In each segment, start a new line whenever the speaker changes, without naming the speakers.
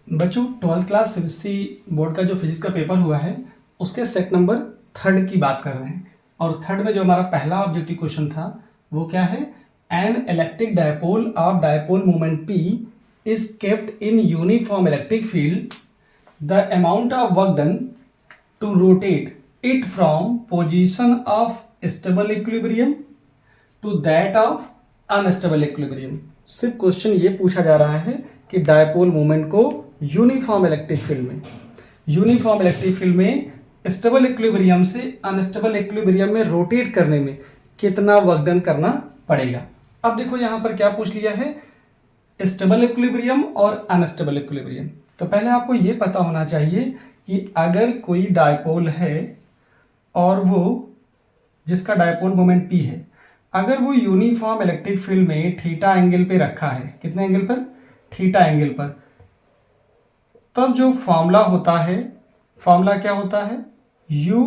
बच्चों 12th class CBSE board का जो फिजिक्स का पेपर हुआ है उसके सेट नंबर 3 की बात कर रहे हैं। और 3 में जो हमारा पहला ऑब्जेक्टिव क्वेश्चन था वो क्या है, an electric dipole of dipole moment p is kept in uniform electric field, the amount of work done to rotate it from position of stable equilibrium to that of unstable equilibrium. सिर्फ question ये पूछा जा रहा है कि dipole moment को uniform electric field में stable equilibrium से अनस्टेबल इक्विलिब्रियम में रोटेट करने में कितना वर्क डन करना पड़ेगा। अब देखो यहाँ पर क्या पूछ लिया है, स्टेबल इक्विलिब्रियम और अनस्टेबल इक्विलिब्रियम। तो पहले आपको ये पता होना चाहिए कि अगर कोई डायपोल है और वो जिसका डायपोल मोमेंट P है, अगर वो यूनिफॉर्म इलेक्ट्रिक फील्ड में थीटा एंगल पे रखा है, कितने एंगल पर, थीटा एंगल पर, तब जो फॉर्मूला होता है, फॉर्मूला क्या होता है, u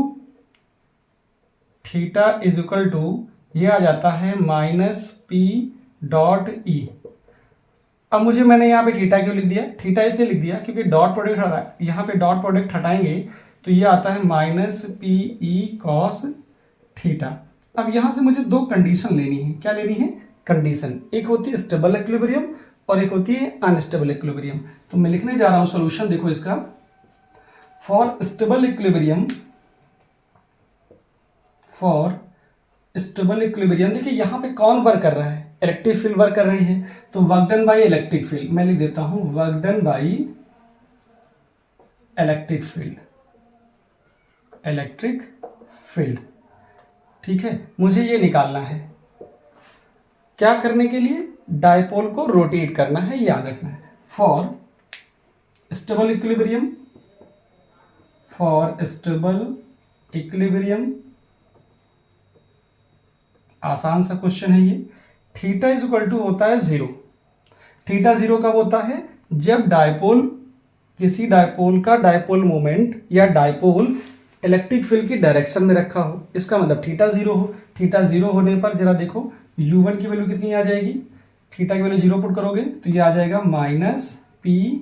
theta is equal to ये आ जाता है -p डॉट ई। अब मैंने यहाँ पे थीटा क्यों लिख दिया, थीटा इसलिए लिख दिया क्योंकि डॉट प्रोडक्ट यहाँ पे डॉट प्रोडक्ट हटाएंगे तो ये आता है -pe cos थीटा। अब यहाँ से मुझे दो कंडीशन लेनी है, क्या लेनी है, कंडीशन। एक होती है स्टेबल इक्विलिब्रियम और एक होती है अनस्टेबल इक्विलिब्रियम। तो मैं लिखने जा रहा हूँ सॉल्यूशन, देखो इसका। फॉर स्टेबल इक्विलिब्रियम देखिए यहाँ पे कौन वर्क कर रहा है, इलेक्ट्रिक फील्ड वर्क कर रही है, तो work done by electric field, मैं लिख देता हूं work done by electric field. ठीक है, मुझे ये निकालना है, क्या करने के लिए, डायपोल को रोटेट करना है, याद रखना है। फॉर स्टेबल इक्विलिब्रियम, आसान सा क्वेश्चन है ये। थीटा इज इक्वल टू होता है 0। थीटा 0 कब होता है, जब किसी डायपोल का डायपोल मोमेंट या डायपोल इलेक्ट्रिक फील्ड की डायरेक्शन में रखा हो, इसका मतलब थीटा 0 हो। थीटा 0 होने पर जरा देखो u1 की वैल्यू कितनी आ जाएगी, थीटा की वैल्यू 0 पुट करोगे तो ये आ जाएगा -pe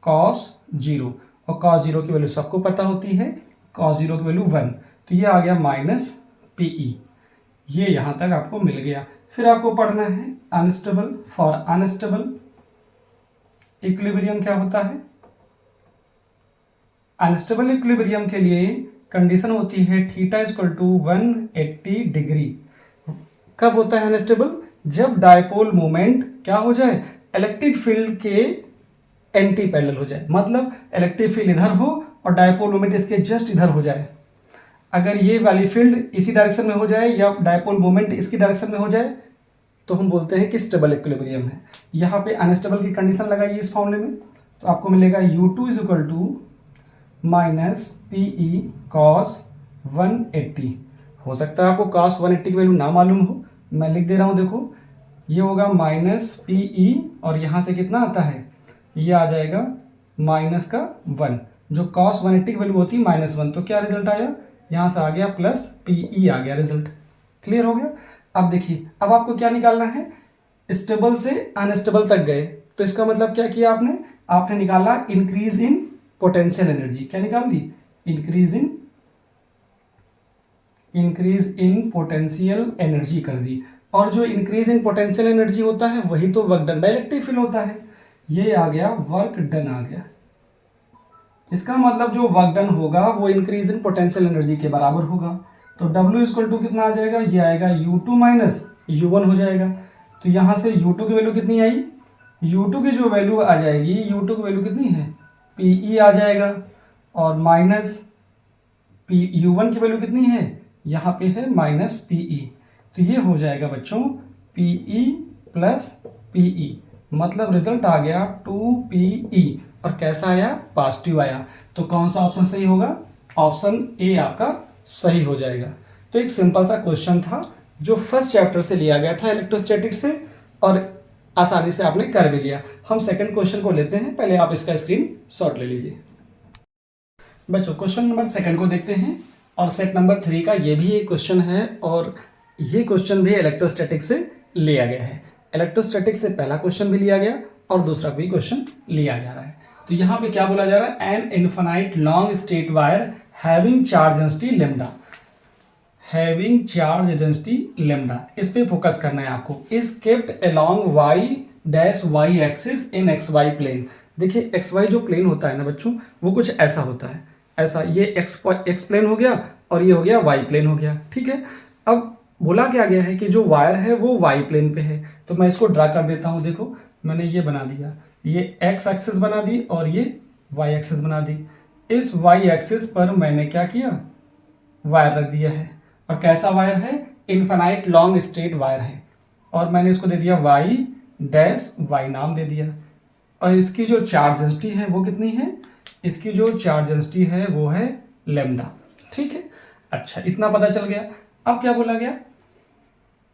cos 0, और cos 0 की वैल्यू सबको पता होती है, cos 0 की वैल्यू 1, तो ये आ गया -pe। ये यहां तक आपको मिल गया। फिर आपको पढ़ना है अनस्टेबल। फॉर अनस्टेबल इक्विलिब्रियम क्या होता है, अनस्टेबल इक्विलिब्रियम के लिए कंडीशन होती है थीटा इक्वल टू 180 डिग्री। कब होता है अनस्टेबल, जब डायपोल मोमेंट क्या हो जाए, इलेक्ट्रिक फील्ड के एंटी पैरेलल हो जाए, मतलब इलेक्ट्रिक फील्ड इधर हो और डायपोल मोमेंट इसके जस्ट इधर हो जाए। अगर ये वाली फील्ड इसी डायरेक्शन में हो जाए या डायपोल मोमेंट इसकी डायरेक्शन में हो जाए तो हम बोलते हैं कि स्टेबल इक्विलिब्रियम है। यहाँ पे अनस्टेबल की कंडीशन लगाइए इस फॉर्मूले में, तो आपको मिलेगा u2 is equal to -pe cos 180। हो सकता है आपको cos 180 की वैल्यू ना मालूम हो, मैं लिख दे रहा हूँ, देखो ये होगा -pe और यहाँ से कितना आता है, ये आ जाएगा -1। जो cos 180 की वैल्यू होती है -1, तो क्या रिजल्ट आया, यहाँ से आ गया +pe आ गया रिजल्ट। क्लियर हो गया। अब देखिए, अब आपको क्या निकालना है, स्टेबल से अनस्टेबल तक गए तो इसका मतलब क्या किया आपने निकाला इंक्रीज इन पोटेंशियल एनर्जी। क्या निकाल दी, इंक्रीज इन पोटेंशियल एनर्जी कर दी। और जो इंक्रीज इन पोटेंशियल एनर्जी होता है वही तो work done by electric field होता है। ये आ गया वर्क डन आ गया। इसका मतलब जो वर्क डन होगा वो इंक्रीज इन पोटेंशियल एनर्जी के बराबर होगा। तो W इक्वल टू कितना आ जाएगा, ये आएगा u2 माइनस u1 हो जाएगा। तो यहाँ से u2 की वैल्यू कितनी आई, u2 की जो वैल्यू आ जाएगी, u2 की वैल्यू कितनी है, pe आ जाएगा, और माइनस u1 की वैल्यू कितनी है, यहाँ पे है -pe। तो ये हो जाएगा बच्चों pe प्लस pe, मतलब रिजल्ट आ गया 2pe। और कैसा आया, पॉजिटिव आया। तो कौन सा ऑप्शन सही होगा, ऑप्शन ए आपका सही हो जाएगा। तो एक सिंपल सा क्वेश्चन था जो फर्स्ट चैप्टर से लिया गया था इलेक्ट्रोस्टैटिक्स से, और आसानी से आपने कर भी लिया। हम सेकंड क्वेश्चन को लेते हैं, पहले आप इसका स्क्रीन शॉट ले लीजिए। बच्चों क्वेश्चन नंबर सेकंड को देखते हैं, और सेट नंबर 3 का ये भी एक क्वेश्चन है, और ये क्वेश्चन भी इलेक्ट्रोस्टैटिक्स से लिया गया है। इलेक्ट्रोस्टैटिक्स से पहला क्वेश्चन भी लिया गया और दूसरा भी क्वेश्चन लिया जा रहा है। तो यहाँ पे क्या बोला जा रहा है, an infinite long straight wire having charge density lambda, having charge density lambda, इस पे फोकस करना है आपको। Is kept along y dash y axis in x y plane. देखिए एक्स वाई जो प्लेन होता है ना बच्चों, वो कुछ ऐसा होता है, ऐसा, ये एक्स प्लेन हो गया और ये हो गया वाई प्लेन हो गया, ठीक है। अब बोला क्या गया है कि जो वायर है वो वाई प्लेन पे है, तो मैं इसको ड्रा कर देता हूँ। देखो मैंने ये बना दिया, ये एक्स एक्सिस बना दी और ये वाई एक्सिस बना दी। इस वाई एक्सिस पर मैंने क्या किया, वायर रख दिया है, और कैसा वायर है, इनफाइनाइट लॉन्ग स्ट्रेट वायर है, और मैंने इसको दे दिया वाई डैश वाई नाम दे दिया। और इसकी जो चार्ज डेंसिटी है वो कितनी है, इसकी जो चार्ज डेंसिटी है वो है लेमडा, ठीक है। अच्छा इतना पता चल गया। अब क्या बोला गया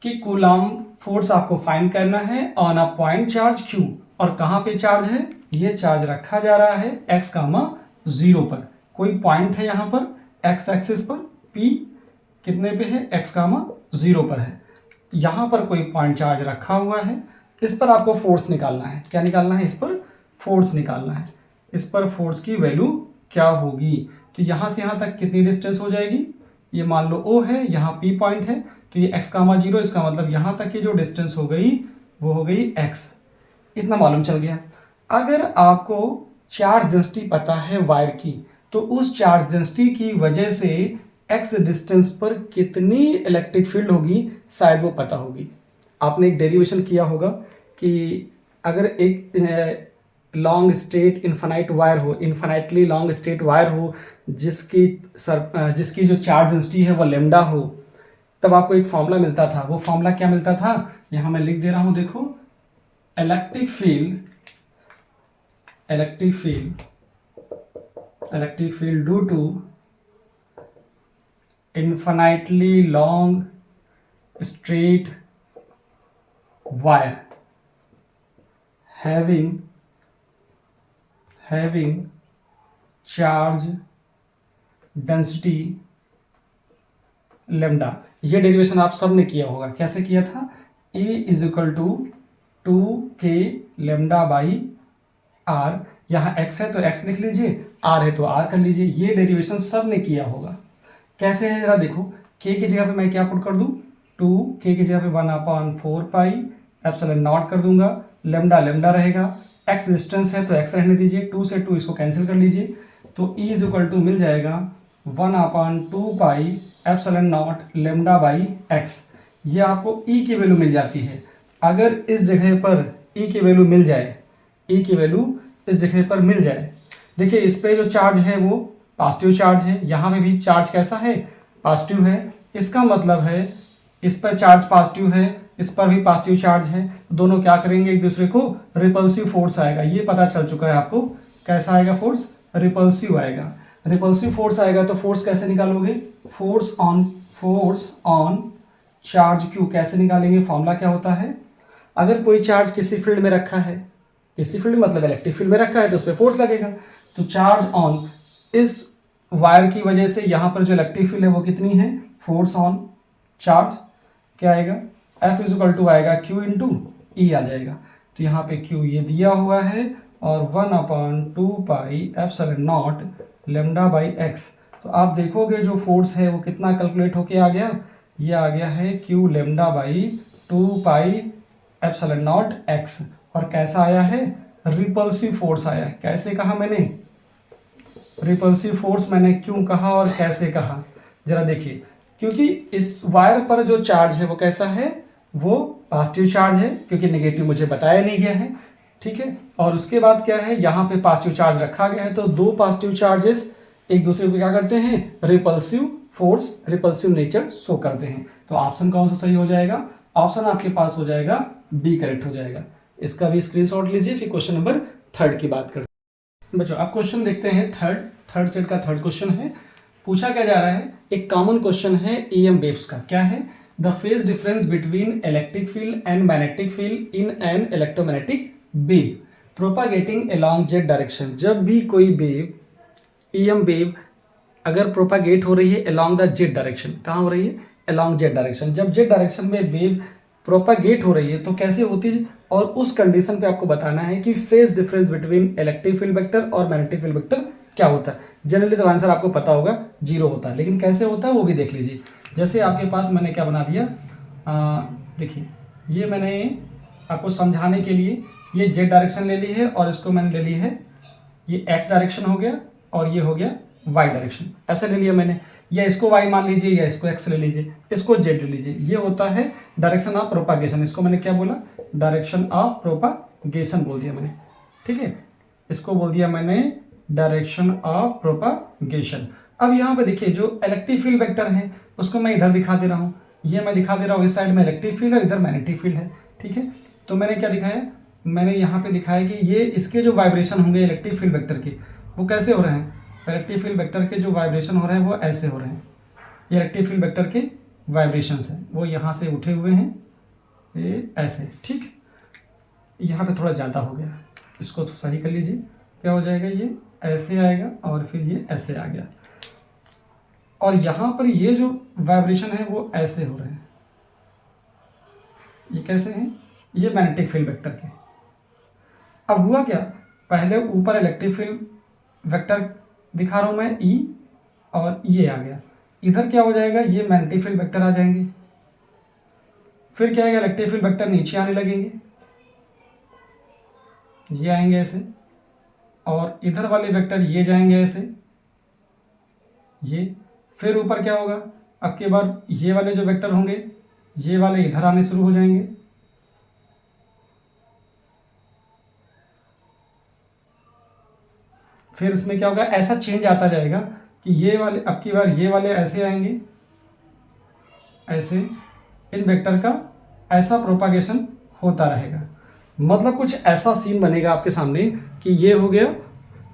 कि कूलॉम फोर्स आपको फाइंड करना है on a point charge Q, और कहाँ पे चार्ज है, ये चार्ज रखा जा रहा है x, 0 पर। कोई पॉइंट है यहाँ पर x एक्सिस पर, p कितने पे है, x, 0 पर है। यहाँ पर कोई पॉइंट चार्ज रखा हुआ है, इस पर आपको फोर्स निकालना है। क्या निकालना है, इस पर फोर्स निकालना है। इस पर फोर्स की वैल्यू क्या होगी, तो यहाँ से यहाँ तक कितनी डिस्टेंस हो जाएगी, ये मान लो O है, यहाँ P पॉइंट है, तो ये x, 0, इसका मतलब यहाँ तक की जो डिस्टेंस हो गई वो हो गई x। इतना मालूम चल गया। अगर आपको चार्ज डेंसिटी पता है वायर की, तो उस चार्ज डेंसिटी की वजह से x डिस्टेंस पर कितनी इलेक्ट्रिक फील्ड होगी शायद वो पता होगी। आपने एक डेरिवेशन किया होगा कि अगर एक लॉन्ग स्ट्रेट इन्फाइनाइट वायर हो, इन्फाइनाइटली लॉन्ग स्ट्रेट वायर हो, जिसकी जो चार्ज डेंसिटी है वो लेमडा हो, तब आपको एक फॉर्मूला मिलता था। वो फॉर्मूला क्या मिलता था, यहाँ मैं लिख दे रहा हूँ, देखो, electric field due to infinitely long straight wire having charge density lambda। ये डेरिवेशन आप सब ने किया होगा। कैसे किया था, A is equal to 2k lambda by r, यहाँ x है तो x लिख लीजिए, r है तो r कर लीजिए। ये डेरिवेशन सब ने किया होगा। कैसे है जरा देखो, k की जगह पे मैं क्या पुट कर दूं, 2k की जगह पे 1/4 पाई एप्सिलॉन नॉट कर दूंगा, लेमडा लेमडा रहेगा, x डिस्टेंस है तो x रहने दीजिए, 2 से 2 इसको कैंसिल कर लीजिए, तो E इज इक्वल टू मिल जाएगा 1/2 pi epsilon not lambda by x। ये आपको E की वैल्यू मिल जाती है। अगर इस जगह पर E की वैल्यू मिल जाए, E की वैल्यू इस जगह पर मिल जाए, देखिए इस पे जो चार्ज है वो पॉजिटिव चार्ज है, यहाँ पे भी चार्ज कैसा है, पॉजिटिव है। इसका मतलब है इस पर चार्ज पॉजिटिव है, इस पर भी पॉजिटिव चार्ज है, दोनों क्या करेंगे, एक दूसरे को रिपल्सिव फोर्स आएगा। ये पता चल चुका है आपको, कैसा आएगा फोर्स, रिपल्सिव आएगा। रिपल्सिव फोर्स आएगा तो फोर्स कैसे निकालोगे, फोर्स ऑन चार्ज क्यू कैसे निकालेंगे, फॉर्मूला क्या होता है, अगर कोई चार्ज किसी फील्ड में रखा है, किसी फील्ड मतलब इलेक्ट्रिक फील्ड में रखा है तो उस पर फोर्स लगेगा। तो चार्ज ऑन, इस वायर की वजह से यहाँ पर जो इलेक्ट्रिक फील्ड है वो कितनी है, फोर्स ऑन चार्ज क्या आएगा, F इज इक्वल टू आएगा Q इंटू E आ जाएगा। तो यहाँ पे Q ये दिया हुआ है और 1/2 pi epsilon not lambda by x। तो आप देखोगे जो फोर्स है वो कितना कैलकुलेट होके आ गया, ये आ गया है Q lambda by 2 pi epsilon not x। और कैसा आया है, रिपल्सिव फोर्स आया है। कैसे कहा मैंने, रिपल्सिव फोर्स मैंने क्यों कहा और कैसे कहा, जरा देखिए, क्योंकि इस वायर पर जो चार्ज है वो कैसा है, वो पॉजिटिव चार्ज है, क्योंकि नेगेटिव मुझे बताया नहीं गया है, ठीक है। और उसके बाद क्या है, यहाँ पे पॉजिटिव चार्ज रखा गया है, तो दो पॉजिटिव चार्जेस एक दूसरे को क्या करते हैं, repulsive force, repulsive nature show करते हैं। तो ऑप्शन कौन सा सही हो जाएगा, ऑप्शन आपके पास हो जाएगा बी करेक्ट हो जाएगा। इसका भी स्क्रीनशॉट लीजिए, फिर क्वेश्चन नंबर 3 की बात करते हैं। बच्चों आप क्वेश्चन देखते हैं, थर्ड सेट का थर्ड क्वेश्चन है। पूछा क्या जा रहा है, एक कॉमन क्वेश्चन है ईएम वेव्स का। क्या है, the phase difference between electric field and magnetic field in an electromagnetic wave propagating along z direction. जब भी कोई वेव, ईएम वेव अगर प्रोपागेट हो रही है अलोंग द जेड डायरेक्शन, कहाँ हो रही है, अलोंग जेड डायरेक्शन, जब जेड डायरेक्शन में वेव प्रोपागेट हो रही है तो कैसे होती है, और उस कंडीशन पे आपको बताना है कि phase difference between electric field vector और मैग्नेटिक फील्ड वेक्टर क्या होता है। जनरली तो आंसर आपको पता होगा 0 होता है, लेकिन कैसे होता है वो भी देख लीजिए। जैसे आपके पास मैंने क्या बना दिया, देखिए ये मैंने आपको समझाने के लिए ये जेड डायरेक्शन ले ली है और इसको मैंने ले ली है, ये एक्स डायरेक्शन हो गया और ये हो गया वाई डायरेक्शन, ऐसे ले लिया मैंने, या इसको वाई मान लीजिए या इसको एक्स ले लीजिए, इसको जेड ले लीजिए। ये होता है डायरेक्शन ऑफ प्रोपागेशन, इसको मैंने क्या बोला, डायरेक्शन ऑफ प्रोपागेशन बोल दिया मैंने, ठीक है, इसको बोल दिया मैंने डायरेक्शन ऑफ प्रोपागेशन। अब यहाँ पे देखिए जो इलेक्ट्रिक फील्ड वेक्टर है उसको मैं इधर दिखा दे रहा हूँ, ये मैं दिखा दे रहा हूँ, इस साइड में इलेक्ट्रिक फील्ड है, इधर मैग्नेटिक फील्ड है, ठीक है। तो मैंने क्या दिखाया, मैंने यहाँ पे दिखाया कि ये इसके जो वाइब्रेशन होंगे इलेक्ट्रिक फील्ड वेक्टर के वो कैसे हो रहे हैं, इलेक्ट्रिक फील्ड वेक्टर के जो वाइब्रेशन हो रहे हैं वो ऐसे हो रहे हैं, ये इलेक्ट्रिक फील्ड वेक्टर के वाइब्रेशंस हैं, वो यहाँ से उठे हुए हैं, ये ऐसे, ठीक। यहाँ पे थोड़ा ज़्यादा हो गया, इसको तो सही कर लीजिए, क्या हो जाएगा, ये ऐसे आएगा और फिर ये ऐसे आ गया, और यहाँ पर ये जो वाइब्रेशन है वो ऐसे हो रहे हैं, ये कैसे हैं, ये मैग्नेटिक फील्ड वेक्टर के। अब हुआ क्या, पहले ऊपर इलेक्ट्रिक फील्ड वेक्टर दिखा रहा हूँ मैं ई, और ये आ गया, इधर क्या हो जाएगा, ये मैग्नेटिक फील्ड वेक्टर आ जाएंगे, फिर क्या आएगा, इलेक्ट्रिक फील्ड वेक्टर नीचे आने लगेंगे, ये आएंगे ऐसे, और इधर वाले वेक्टर ये जाएंगे ऐसे, ये, फिर ऊपर क्या होगा, अब के बार ये वाले जो वेक्टर होंगे ये वाले इधर आने शुरू हो जाएंगे, फिर इसमें क्या होगा, ऐसा चेंज आता जाएगा कि ये वाले अब की बार ये वाले ऐसे आएंगे, ऐसे, इन वेक्टर का ऐसा प्रोपागेशन होता रहेगा। मतलब कुछ ऐसा सीन बनेगा आपके सामने कि ये हो गया,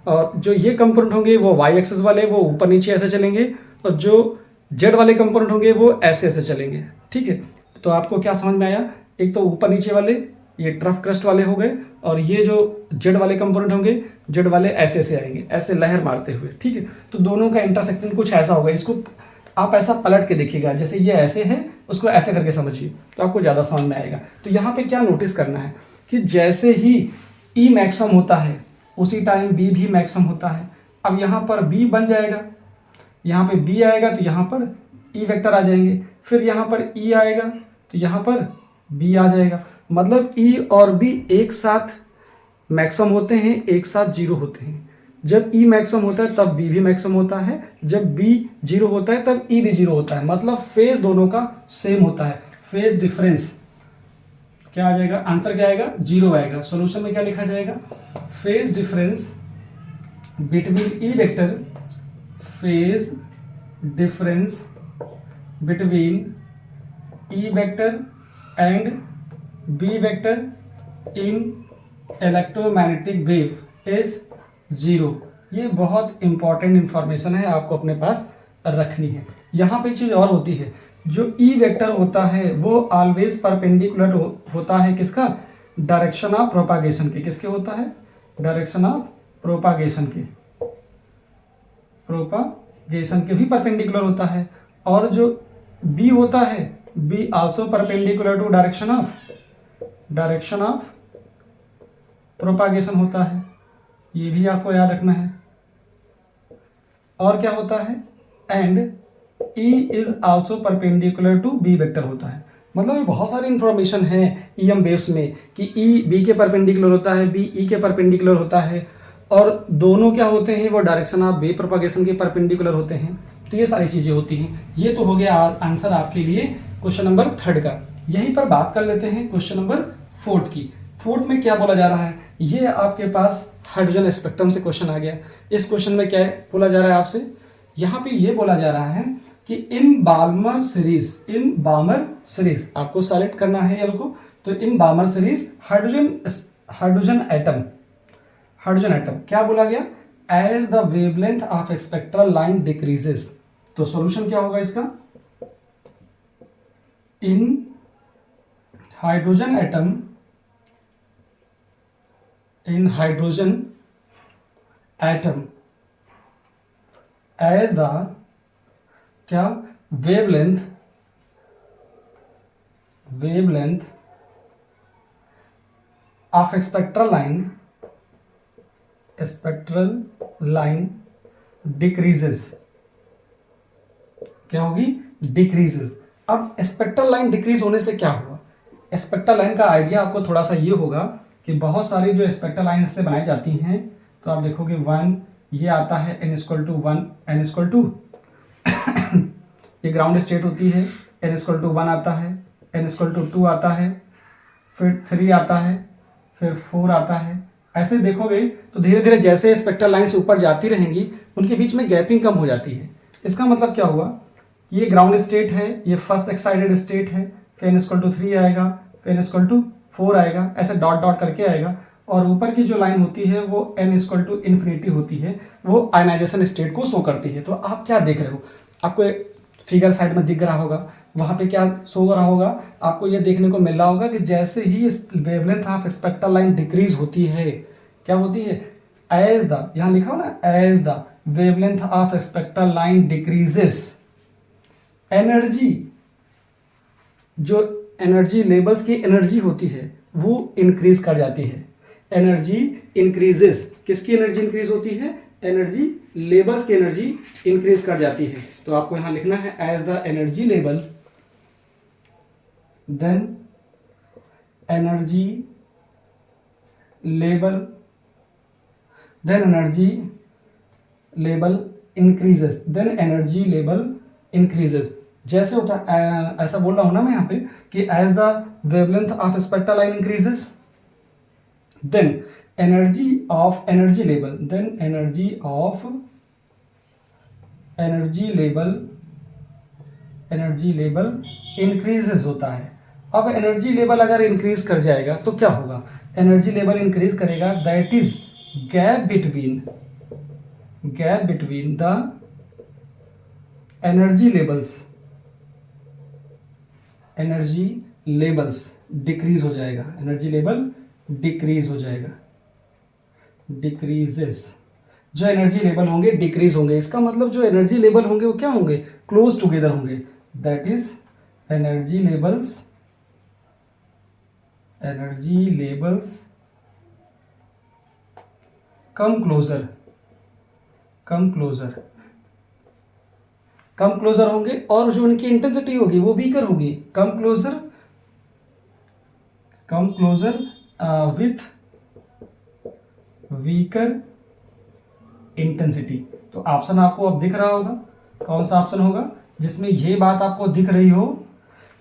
और जो ये कंपोनेंट होंगे वो वाई एक्सिस वाले वो ऊपर नीचे ऐसे चलेंगे, और जो जेड वाले कंपोनेंट होंगे वो ऐसे ऐसे चलेंगे, ठीक है। तो आपको क्या समझ में आया, एक तो ऊपर नीचे वाले ये ट्रफ क्रस्ट वाले हो गए, और ये जो जेड वाले कंपोनेंट होंगे जेड वाले ऐसे ऐसे आएंगे, ऐसे लहर मारते हुए, ठीक है। तो दोनों का इंटरसेक्शन कुछ ऐसा होगा, इसको आप ऐसा पलट के देखिएगा, जैसे ये ऐसे है उसको ऐसे करके समझिए तो आपको ज़्यादा समझ में आएगा। तो यहाँ पे क्या नोटिस करना है कि जैसे ही ई मैक्सिमम होता है उसी टाइम बी भी मैक्सिमम होता है। अब यहाँ पर बी बन जाएगा, यहाँ पे बी आएगा तो यहाँ पर ई वेक्टर आ जाएंगे, फिर यहाँ पर ई आएगा तो यहाँ पर बी आ जाएगा। मतलब ई और बी एक साथ मैक्सिमम होते हैं, एक साथ जीरो होते हैं। जब ई मैक्सिमम होता है तब बी भी मैक्सिमम होता है, जब बी जीरो होता है तब ई भी जीरो होता है। मतलब फेज दोनों का सेम होता है। फेज डिफरेंस क्या आ जाएगा, आंसर क्या आएगा, जीरो आएगा। सॉल्यूशन में क्या लिखा जाएगा, phase difference between E vector, phase difference between E vector and B vector in electromagnetic wave is zero. ये बहुत इंपॉर्टेंट इंफॉर्मेशन है, आपको अपने पास रखनी है। यहाँ पे चीज़ और होती है, जो ई वेक्टर होता है वो ऑलवेज परपेंडिकुलर होता है किसका, डायरेक्शन ऑफ प्रोपागेशन के। किसके होता है, डायरेक्शन ऑफ प्रोपागेशन के, प्रोपागेशन के भी परपेंडिकुलर होता है। और जो बी होता है, B also perpendicular to direction of propagation होता है, ये भी आपको याद रखना है। और क्या होता है, and E is also perpendicular to B vector होता है। मतलब ये बहुत सारी इंफॉर्मेशन है ईएम वेव्स में कि ई बी के परपेंडिकुलर होता है, बी ई के परपेंडिकुलर होता है, और दोनों क्या होते हैं, वो डायरेक्शन ऑफ वेव प्रोपागेशन के परपेंडिकुलर होते हैं। तो ये सारी चीज़ें होती हैं। ये तो हो गया आंसर आपके लिए क्वेश्चन नंबर 3 का। यहीं पर बात कर लेते हैं क्वेश्चन नंबर 4 की। 4 में क्या बोला जा रहा है, ये आपके पास हाइड्रोजन स्पेक्ट्रम से क्वेश्चन आ गया। इस क्वेश्चन में क्या बोला जा रहा है आपसे, यहाँ पे ये बोला जा रहा है कि इन बाल्मर सीरीज आपको सेलेक्ट करना है यल को। तो इन बाल्मर सीरीज हाइड्रोजन एटम क्या बोला गया, as the wavelength of spectral line decreases. तो सॉल्यूशन क्या होगा इसका, इन हाइड्रोजन एटम एज द क्या, wavelength wavelength of a spectral line decreases, क्या होगी? डिक्रीजेस। अब स्पेक्ट्रल लाइन डिक्रीज होने से क्या हुआ? स्पेक्ट्रल लाइन का आइडिया आपको थोड़ा सा ये होगा कि बहुत सारी जो स्पेक्ट्रल लाइन इससे बनाई जाती हैं, तो आप देखोगे 1 ये आता है n=1 n=2 ये ग्राउंड स्टेट होती है, n=1 आता है, n=2 आता है, फिर 3 आता है, फिर 4 आता है। ऐसे देखोगे तो धीरे धीरे जैसे स्पेक्ट्रल लाइन्स ऊपर जाती रहेंगी उनके बीच में गैपिंग कम हो जाती है। इसका मतलब क्या हुआ? ये ग्राउंड स्टेट है, ये फर्स्ट एक्साइटेड स्टेट है, फिर n=3 आएगा, फिर n=4 आएगा, ऐसे डॉट डॉट करके आएगा। और ऊपर की जो लाइन होती है वो n=∞ होती है, वो आयनाइजेशन स्टेट को शो करती है। तो आप क्या देख रहे हो? आपको एक फिगर साइड में दिख रहा होगा, वहाँ पे क्या शो हो रहा होगा? आपको ये देखने को मिल रहा होगा कि जैसे ही wavelength of spectral line decrease होती है, क्या होती है? एज द, यहाँ लिखा हो ना, as the wavelength of spectral line decreases, energy, जो एनर्जी लेवल्स की एनर्जी होती है वो इंक्रीज कर जाती है। एनर्जी इंक्रीजेस, किसकी एनर्जी इंक्रीज होती है? एनर्जी लेवल्स की एनर्जी इंक्रीज कर जाती है। तो आपको यहां लिखना है as the energy level, then energy level, then energy level increases, then energy level increases. जैसे होता है, ऐसा बोल रहा हूं ना मैं यहाँ पे कि as the wavelength of spectral line increases, then energy of energy level, then energy of energy level increases होता है। अब एनर्जी लेवल अगर इंक्रीज कर जाएगा तो क्या होगा? एनर्जी लेवल इंक्रीज करेगा, that is gap between the energy levels decrease हो जाएगा, एनर्जी लेवल डिक्रीज हो जाएगा, डिक्रीजेस। जो एनर्जी लेवल होंगे डिक्रीज होंगे, इसका मतलब जो एनर्जी लेवल होंगे वो क्या होंगे? क्लोज टुगेदर होंगे, that is energy levels come closer होंगे, और जो उनकी इंटेंसिटी होगी वो वीकर होगी, come closer with weaker intensity. तो ऑप्शन आपको अब दिख रहा होगा, कौन सा ऑप्शन होगा जिसमें ये बात आपको दिख रही हो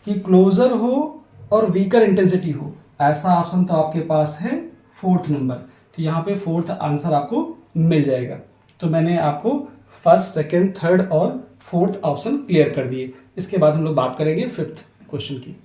कि क्लोजर हो और वीकर इंटेंसिटी हो? ऐसा ऑप्शन तो आपके पास है 4th नंबर। तो यहाँ पे 4th आंसर आपको मिल जाएगा। तो मैंने आपको 1st, 2nd, 3rd और 4th ऑप्शन क्लियर कर दिए। इसके बाद हम लोग बात करेंगे 5th क्वेश्चन की।